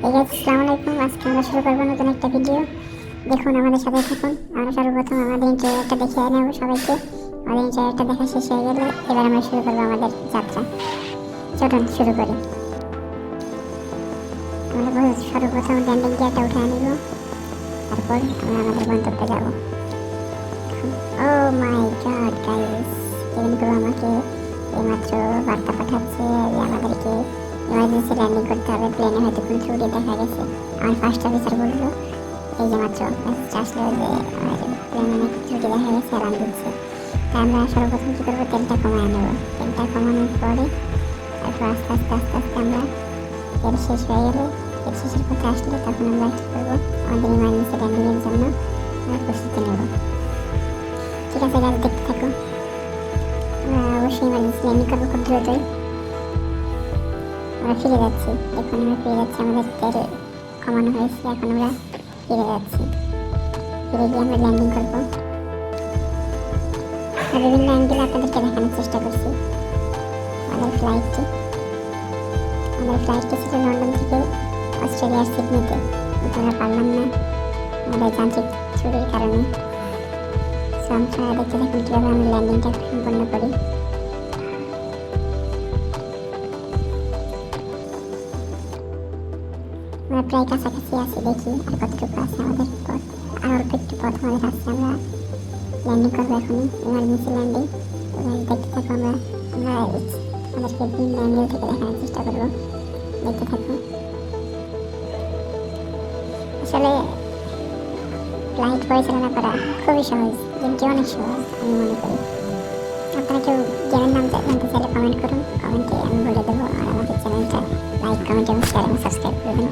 আসসালামু আলাইকুম। আজকে আমরা শুরু করবো নতুন একটা ভিডিও। দেখুন, আমাদের সাথে থাকুন। আমরা সর্বপ্রথম আমাদের ইন্টারভিউটা দেখিয়ে নেব সবাইকে। আমাদের ইন্টারভিউটা দেখা শেষ হয়ে গেলে এবার আমরা শুরু করবো আমাদের যাত্রা। চলুন শুরু করি। আমরা সর্বপ্রথম ল্যান্ডিং গিয়ারটা উঠে নিব, তারপর আমরা আমাদের গন্তব্যে যাব। ও মাই গড গাইস, কেবিনগুলো আমাকে এইমাত্র বার্তা পাঠাচ্ছে যে আমাদেরকে ইমার্জেন্সি ল্যান্ডিং করতে হবে। প্লেনে হয়তো কোনো ত্রুটি দেখা গেছে। আমার ফার্স্ট অফিসার বললো এই যে মাত্র মেসেজ আসলো যে প্লেনে নাকি ত্রুটি দেখা গেছে, অ্যালার্ম দিচ্ছে। তাই আমরা সর্বপ্রথম কী করবো, তেলটা কমায় নেবো। তেলটা কমানোর পরে তারপর আস্তে আস্তে আস্তে আস্তে আমরা তেল শেষ হয়ে গেলে, তেল শেষের পথে আসলে তখন আমরা কী করবো, আমাদের ইমার্জেন্সি ল্যান্ডিংয়ের জন্য আমরা প্রস্তুতি নেব। ঠিক আছে গাছ, দেখতে থাকো। আমরা অবশ্যই ইমার্জেন্সি ল্যান্ডিং করবো খুব দ্রুতই। আমরা ফিরে যাচ্ছি, দেখুন আমরা ফিরে যাচ্ছি। আমাদের তেল কমানো হয়েছে, এখন আমরা ফিরে যাচ্ছি। ফিরে গিয়ে আমরা ল্যান্ডিং করবো। বিভিন্ন অ্যাঙ্গেলে আপনাদেরকে দেখানোর চেষ্টা করছি আমাদের ফ্লাইটটি ছিল লন্ডন থেকে অস্ট্রেলিয়ার সিডনিতে, কিন্তু আমরা পারলাম না আমাদের যান্ত্রিক ত্রুটির কারণে। সো আমরা দেখতে থাকুন কীভাবে আমরা ল্যান্ডিংটা সম্পন্ন করি। আমরা প্রায় কাছাকাছি আছি, দেখি আর কতটুকু আছে আমাদের পথ। আর অল্প একটু পথ আমাদের আছে, আমরা ল্যান্ডিং করবো এখন, ইমার্জেন্সি ল্যান্ডিং। দেখতে থাকো, আমরা আমাদেরকে বিভিন্ন অ্যাঙ্গেল থেকে দেখানোর চেষ্টা করবো। দেখতে থাকো। আসলে ফ্লাইট পরিচালনা করা খুবই সহজ, যেমন অনেক সহজ আমি মনে করি। আপনারা কেউ গেমের নাম জানতে চাইলে কমেন্ট করুন, কমেন্টে আমি বলে দেবো। আর আমাদের চ্যানেলটা লাইক, কমেন্ট এবং শেয়ার এবং সাবস্ক্রাইব করবেন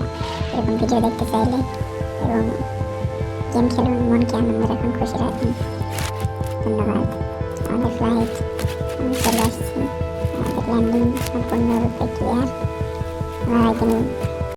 এরকম ভিডিও দেখতে চাইলে। এবং গেম খেলুন, মনকে আনন্দ রাখুন, খুশি রাখুন। ধন্যবাদ। আমাদের ফ্লাইট আমি চলে আসছি, আমাদের ল্যান্ডিং সম্পূর্ণরূপে ক্লিয়ার। আমরা